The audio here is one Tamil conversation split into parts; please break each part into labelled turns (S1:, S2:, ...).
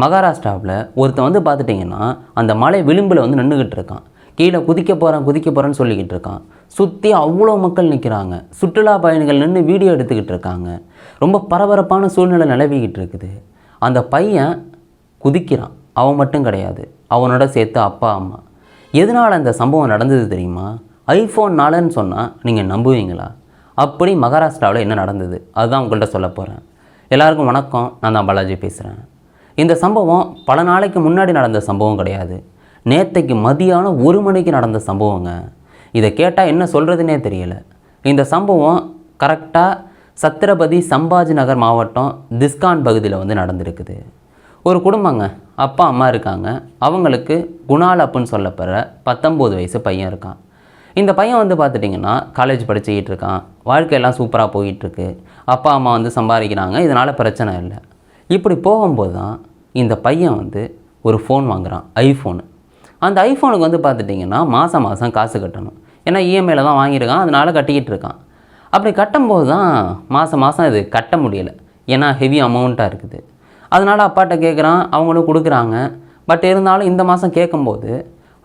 S1: மகாராஷ்டிராவில் ஒருத்தன் வந்து பார்த்துட்டிங்கன்னா அந்த மலை விளிம்பில் வந்து நின்றுக்கிட்டு இருக்கான். கீழே குதிக்க போகிறேன்னு சொல்லிக்கிட்டு இருக்கான். சுற்றி அவ்வளோ மக்கள் நிற்கிறாங்க. சுற்றுலா பயணிகள் நின்று வீடியோ எடுத்துக்கிட்டு இருக்காங்க. ரொம்ப பரபரப்பான சூழ்நிலை நிலவிக்கிட்டு இருக்குது. அந்த பையன் குதிக்கிறான். அவன் மட்டும் கிடையாது, அவனோட சேர்த்து அப்பா அம்மா. எதனால் அந்த சம்பவம் நடந்தது தெரியுமா? ஐஃபோன்னாலன்னு சொன்னால் நீங்கள் நம்புவீங்களா? அப்படி மகாராஷ்டிராவில் என்ன நடந்தது அதுதான் உங்கள்கிட்ட சொல்ல போகிறேன். எல்லாருக்கும் வணக்கம், நான் தான் பாலாஜி பேசுகிறேன். இந்த சம்பவம் பல நாளைக்கு முன்னாடி நடந்த சம்பவம் கிடையாது. நேற்றைக்கு மதியானம் 1 மணிக்கு நடந்த சம்பவங்க. இதை கேட்டால் என்ன சொல்கிறதுனே தெரியல. இந்த சம்பவம் கரெக்டாக சத்ரபதி சம்பாஜி நகர் மாவட்டம் திஸ்கான் பகுதியில் வந்து நடந்திருக்குது. ஒரு குடும்பங்க, அப்பா அம்மா இருக்காங்க. அவங்களுக்கு குணால் அப்புன்னு சொல்லப்படுற 19 வயசு பையன் இருக்கான். இந்த பையன் வந்து பார்த்துட்டிங்கன்னா காலேஜ் படிச்சுக்கிட்டு இருக்கான். வாழ்க்கையெல்லாம் சூப்பராக போயிட்டுருக்கு. அப்பா அம்மா வந்து சம்பாதிக்கிறாங்க, இதனால் பிரச்சனை இல்லை. இப்படி போகும்போது தான் இந்த பையன் வந்து ஒரு ஃபோன் வாங்குகிறான், ஐஃபோனு. அந்த ஐஃபோனுக்கு வந்து பார்த்துட்டிங்கன்னா மாதம் மாதம் காசு கட்டணும். ஏன்னா இஎம்ஐயில் தான் வாங்கியிருக்கான், அதனால் கட்டிக்கிட்டு இருக்கான். அப்படி கட்டும்போது தான் மாதம் மாதம் இது கட்ட முடியலை. ஏன்னா ஹெவி அமௌண்ட்டாக இருக்குது. அதனால் அப்பாட்ட கேட்குறான், அவங்களும் கொடுக்குறாங்க. பட் இருந்தாலும் இந்த மாதம் கேட்கும்போது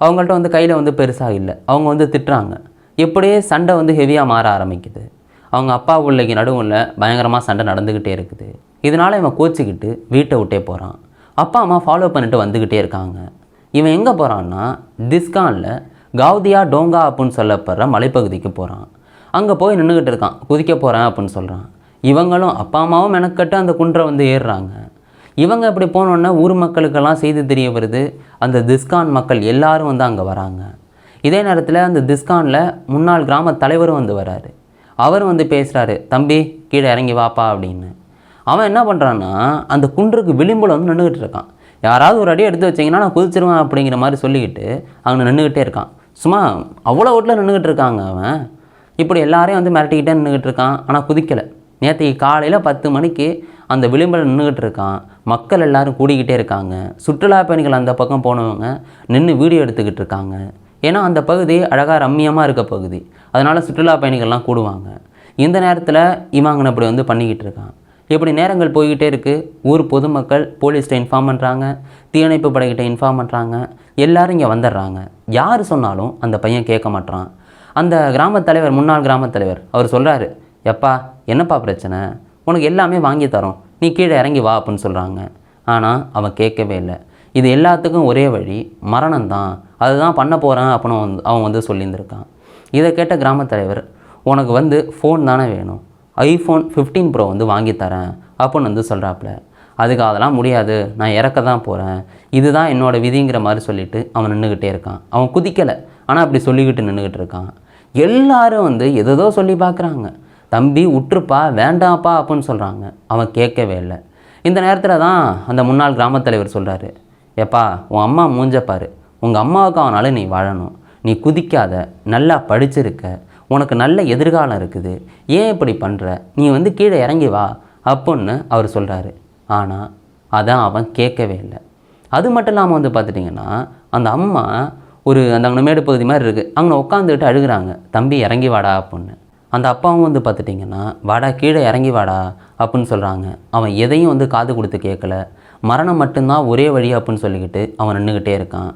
S1: அவங்கள்ட்ட வந்து கையில் வந்து பெருசாக இல்லை. அவங்க வந்து திட்டுறாங்க. எப்படியே சண்டை வந்து ஹெவியாக மாற ஆரம்பிக்குது. அவங்க அப்பா பிள்ளைக்கு நடுவில் பயங்கரமாக சண்டை நடந்துக்கிட்டே இருக்குது. இதனால் இவன் கோச்சிக்கிட்டு வீட்டை விட்டே போகிறான். அப்பா அம்மா ஃபாலோ பண்ணிட்டு வந்துக்கிட்டே இருக்காங்க. இவன் எங்கே போகிறான்னா திஸ்கானில் கவுதியா டோங்கா அப்புடின்னு சொல்லப்படுற மலைப்பகுதிக்கு போகிறான். அங்கே போய் நின்றுக்கிட்டு இருக்கான். குதிக்க போகிறேன் அப்படின்னு சொல்கிறான். இவங்களும் அப்பா அம்மாவும் மெனக்கட்டு அந்த குன்றை வந்து ஏறுறாங்க. இவங்க இப்படி போனோன்னே ஊர் மக்களுக்கெல்லாம் செய்தி தெரிய வருது. அந்த திஸ்கான் மக்கள் எல்லாரும் வந்து அங்கே வராங்க. இதே நேரத்தில் அந்த திஸ்கானில் முன்னாள் கிராம தலைவரும் வந்து வராரு. அவர் வந்து பேசுகிறாரு, தம்பி கீழே இறங்கி வாப்பா அப்படின்னு. அவன் என்ன பண்ணுறான்னா அந்த குன்றுக்கு விளிம்பில் வந்து நின்றுக்கிட்டு இருக்கான். யாராவது ஒரு அடி எடுத்து வச்சிங்கன்னா நான் குதிச்சிருவேன் அப்படிங்கிற மாதிரி சொல்லிக்கிட்டு அங்கே நின்றுக்கிட்டே இருக்கான். சும்மா அவ்வளோ ஓட்டில் நின்றுக்கிட்டு இருக்காங்க. அவன் இப்படி எல்லாரையும் வந்து மிரட்டிக்கிட்டே நின்றுக்கிட்டு இருக்கான். ஆனால் குதிக்கலை. நேற்றுக்கு காலையில் 10 மணிக்கு அந்த விளிம்பில் நின்றுக்கிட்டு இருக்கான். மக்கள் எல்லோரும் கூடிக்கிட்டே இருக்காங்க. சுற்றுலா பயணிகள் அந்த பக்கம் போனவங்க நின்று வீடியோ எடுத்துக்கிட்டு இருக்காங்க. ஏன்னா அந்த பகுதி அழகாக ரம்மியமாக இருக்க பகுதி. அதனால் சுற்றுலா பயணிகள்லாம் கூடுவாங்க. இந்த நேரத்தில் இவங்க இப்படி வந்து பண்ணிக்கிட்டு இருக்கான். இப்படி நேரங்கள் போய்கிட்டே இருக்குது. ஊர் பொதுமக்கள் போலீஸ்கிட்ட இன்ஃபார்ம் பண்ணுறாங்க, தீயணைப்பு படைக்கிட்ட இன்ஃபார்ம் பண்ணுறாங்க. எல்லோரும் இங்கே வந்துடுறாங்க. யார் சொன்னாலும் அந்த பையன் கேட்க மாட்டான். அந்த கிராமத் தலைவர், முன்னாள் கிராமத் தலைவர், அவர் சொல்கிறாரு, எப்பா என்னப்பா பிரச்சனை, உனக்கு எல்லாமே வாங்கி தரோம், நீ கீழே இறங்கி வா அப்படின்னு சொல்கிறாங்க. ஆனால் அவன் கேட்கவே இல்லை. இது எல்லாத்துக்கும் ஒரே வழி மரணம்தான், அதுதான் பண்ண போகிறேன் அப்படின்னு அவன் வந்து சொல்லியிருந்திருக்கான். இதை கேட்ட கிராமத் தலைவர், உனக்கு வந்து ஃபோன் தானே வேணும், ஐஃபோன் 15 ப்ரோ வந்து வாங்கித்தரேன் அப்படின்னு வந்து சொல்கிறாப்புல. அதுக்கு அதெல்லாம் முடியாது, நான் இறக்க தான் போகிறேன், இதுதான் என்னோடய விதிங்கிற மாதிரி சொல்லிவிட்டு அவன் நின்றுக்கிட்டே இருக்கான். அவன் குதிக்கலை, ஆனால் அப்படி சொல்லிக்கிட்டு நின்றுக்கிட்டு இருக்கான். எல்லாரும் வந்து எதோ சொல்லி பார்க்குறாங்க. தம்பி விட்டுருப்பா, வேண்டாம்ப்பா அப்படின்னு சொல்கிறாங்க. அவன் கேட்கவே இல்லை. இந்த நேரத்தில் தான் அந்த முன்னாள் கிராமத் தலைவர் சொல்கிறாரு, எப்பா உன் அம்மா மூஞ்சப்பாரு, உங்கள் அம்மாவுக்கு அவனால் நீ வாழணும், நீ குதிக்காத, நல்லா படிச்சிருக்க, உனக்கு நல்ல எதிர்காலம் இருக்குது, ஏன் இப்படி பண்ணுற, நீ வந்து கீழே இறங்கி வா அப்படின்னு அவர் சொல்கிறாரு. ஆனால் அதான் அவன் கேட்கவே இல்லை. அது மட்டும் இல்லாமல் வந்து பார்த்துட்டிங்கன்னா அந்த அம்மா அந்த அங்கே மேடு பகுதி மாதிரி இருக்குது, அங்கே உட்காந்துக்கிட்டு அழுகிறாங்க, தம்பி இறங்கி வாடா அப்படின்னு. அந்த அப்பாவும் வந்து பார்த்துட்டிங்கன்னா வாடா கீழே இறங்கி வாடா அப்படின்னு சொல்கிறாங்க. அவன் எதையும் வந்து காது கொடுத்து கேட்கல. மரணம் மட்டும்தான் ஒரே வழி அப்படின்னு சொல்லிக்கிட்டு அவன் நின்றுக்கிட்டே இருக்கான்.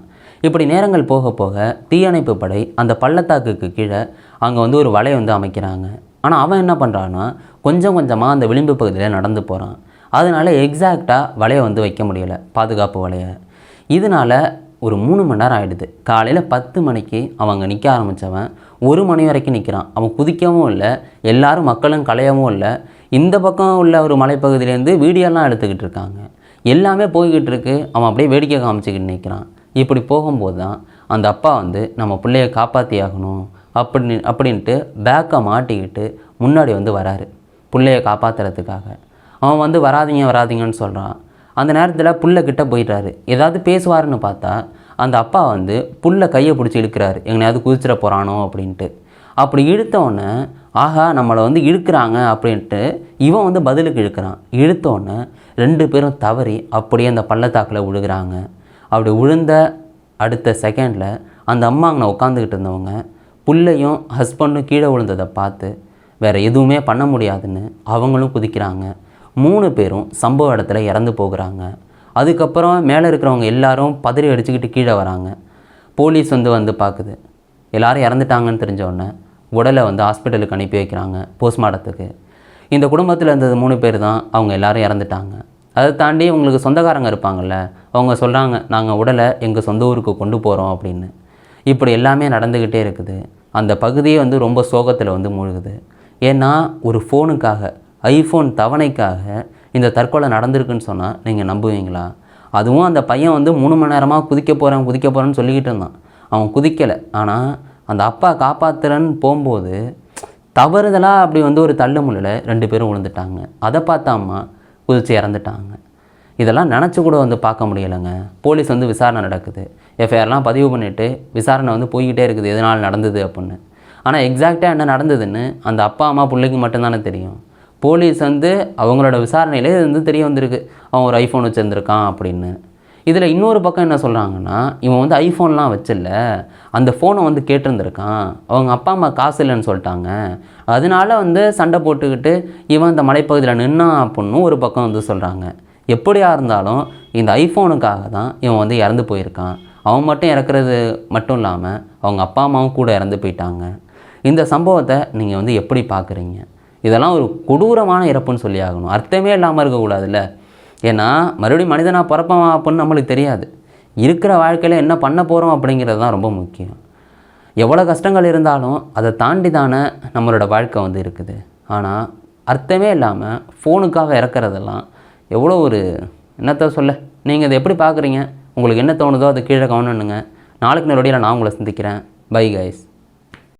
S1: இப்படி நேரங்கள் போக போக தீயணைப்பு படை அந்த பள்ளத்தாக்குக்கு கீழே அங்கே வந்து ஒரு வலை வந்து அமைக்கிறாங்க. ஆனால் அவன் என்ன பண்ணுறான்னா கொஞ்சம் கொஞ்சமாக அந்த விளிம்பு பகுதியில் நடந்து போகிறான். அதனால் எக்ஸாக்டாக வலையை வந்து வைக்க முடியலை, பாதுகாப்பு வலையை. இதனால் ஒரு 3 மணி நேரம் ஆகிடுது. காலையில் 10 மணிக்கு அவங்க நிற்க ஆரம்பித்தவன் 1 மணி வரைக்கும் நிற்கிறான். அவன் குதிக்கவும் இல்லை, எல்லாரும் மக்களும் கலையவும் இல்லை. இந்த பக்கம் உள்ள ஒரு மலைப்பகுதியிலேருந்து வீடியோலாம் எடுத்துக்கிட்டு இருக்காங்க. எல்லாமே போய்கிட்டு இருக்கு. அவன் அப்படியே வேடிக்கை காமிச்சிக்கிட்டு நிற்கிறான். இப்படி போகும்போது தான் அந்த அப்பா வந்து நம்ம பிள்ளைய காப்பாற்றி ஆகணும் அப்படின்ட்டு பேக்கை மாட்டிக்கிட்டு முன்னாடி வந்து வராரு பிள்ளைய காப்பாற்றுறதுக்காக. அவன் வந்து வராதிங்கன்னு சொல்கிறான். அந்த நேரத்தில் புல்லை கிட்ட போயிட்டாரு. ஏதாவது பேசுவாருன்னு பார்த்தா அந்த அப்பா வந்து புல்லை கையை பிடிச்சி இழுக்கிறாரு, எங்கனையாவது குதிச்சிட போகிறானோ அப்படின்ட்டு. அப்படி இழுத்தோடனே ஆஹா நம்மளை வந்து இழுக்கிறாங்க அப்படின்ட்டு இவன் வந்து பதிலுக்கு இழுக்கிறான். இழுத்தோடனே 2 பேரும் தவறி அப்படியே அந்த பள்ளத்தாக்கில் விழுகிறாங்க. அப்படி விழுந்த அடுத்த செகண்டில் அந்த அம்மா அங்கே உட்காந்துக்கிட்டு இருந்தவங்க புள்ளையும் ஹஸ்பண்டும் கீழே விழுந்ததை பார்த்து வேறு எதுவுமே பண்ண முடியாதுன்னு அவங்களும் குதிக்கிறாங்க. 3 பேரும் சம்பவ இடத்துல இறந்து போகிறாங்க. அதுக்கப்புறம் மேலே இருக்கிறவங்க எல்லாரும் பதறி அடிச்சுக்கிட்டு கீழே வராங்க. போலீஸ் வந்து பார்க்குது. எல்லோரும் இறந்துட்டாங்கன்னு தெரிஞ்ச உடனே உடலை வந்து ஹாஸ்பிட்டலுக்கு அனுப்பி வைக்கிறாங்க போஸ்ட்மார்ட்டத்துக்கு. இந்த குடும்பத்தில் இருந்தது 3 பேர் தான், அவங்க எல்லோரும் இறந்துட்டாங்க. அதை தாண்டி உங்களுக்கு சொந்தக்காரங்க இருப்பாங்கள்ல, அவங்க சொல்கிறாங்க நாங்கள் உடலை எங்கள் சொந்த ஊருக்கு கொண்டு போகிறோம் அப்படின்னு. இப்படி எல்லாமே நடந்துக்கிட்டே இருக்குது. அந்த பகுதியே வந்து ரொம்ப சோகத்தில் வந்து மூழ்குது. ஏன்னா ஒரு ஃபோனுக்காக, ஐஃபோன் தவணைக்காக இந்த தற்கொலை நடந்திருக்குன்னு சொன்னால் நீங்கள் நம்புவீங்களா? அதுவும் அந்த பையன் வந்து 3 மணி நேரமாக குதிக்க போகிறேன்னு சொல்லிக்கிட்டு இருந்தான். அவன் குதிக்கலை. ஆனால் அந்த அப்பா காப்பாற்றுறன்னு போகும்போது தவறுதலாக அப்படி வந்து ஒரு தள்ளு முள்ளில் 2 பேரும் விழுந்துட்டாங்க. அதை பார்த்த அம்மா குதித்து இறந்துட்டாங்க. இதெல்லாம் நினச்சி கூட வந்து பார்க்க முடியலைங்க. போலீஸ் வந்து விசாரணை நடக்குது. எஃப்ஐஆர்லாம் பதிவு பண்ணிவிட்டு விசாரணை வந்து போய்கிட்டே இருக்குது, எதனால் நடந்தது அப்படின்னு. ஆனால் எக்ஸாக்டாக என்ன நடந்ததுன்னு அந்த அப்பா அம்மா பிள்ளைக்கு மட்டும்தானே தெரியும். போலீஸ் வந்து அவங்களோட விசாரணையிலே இது வந்து தெரிய வந்திருக்கு, அவன் ஒரு ஐஃபோன் வச்சுருந்துருக்கான் அப்படின்னு. இதில் இன்னொரு பக்கம் என்ன சொல்கிறாங்கன்னா, இவன் வந்து ஐஃபோன்லாம் வச்சில்ல, அந்த ஃபோனை வந்து கேட்டிருந்துருக்கான், அவங்க அப்பா அம்மா காசு இல்லைன்னு சொல்லிட்டாங்க, அதனால வந்து சண்டை போட்டுக்கிட்டு இவன் இந்த மலைப்பகுதியில் நின்னான் அப்படின்னு ஒரு பக்கம் வந்து சொல்கிறாங்க. எப்படியா இருந்தாலும் இந்த ஐஃபோனுக்காக தான் இவன் வந்து இறந்து போயிருக்கான். அவன் மட்டும் இறக்குறது மட்டும் இல்லாமல் அவங்க அப்பா அம்மாவும் கூட இறந்து போயிட்டாங்க. இந்த சம்பவத்தை நீங்கள் வந்து எப்படி பார்க்குறீங்க? இதெல்லாம் ஒரு கொடூரமான இறப்புன்னு சொல்லி ஆகணும். அர்த்தமே இல்லாமல் இருக்கக்கூடாதுல்ல. ஏன்னா மறுபடியும் மனிதனாக பிறப்பான் அப்படின்னு நம்மளுக்கு தெரியாது. இருக்கிற வாழ்க்கையில் என்ன பண்ண போகிறோம் அப்படிங்கிறது தான் ரொம்ப முக்கியம். எவ்வளோ கஷ்டங்கள் இருந்தாலும் அதை தாண்டி தானே நம்மளோட வாழ்க்கை வந்து இருக்குது. ஆனால் அர்த்தமே இல்லாமல் ஃபோனுக்காக இறக்குறதெல்லாம் எவ்வளோ ஒரு என்னத்தை சொல்ல. நீங்கள் இதை எப்படி பார்க்குறீங்க? உங்களுக்கு என்ன தோணுதோ அது கீழே கவனிங்க. நாளைக்கு நேரடியில் நான் உங்களை சந்திக்கிறேன். Bye guys.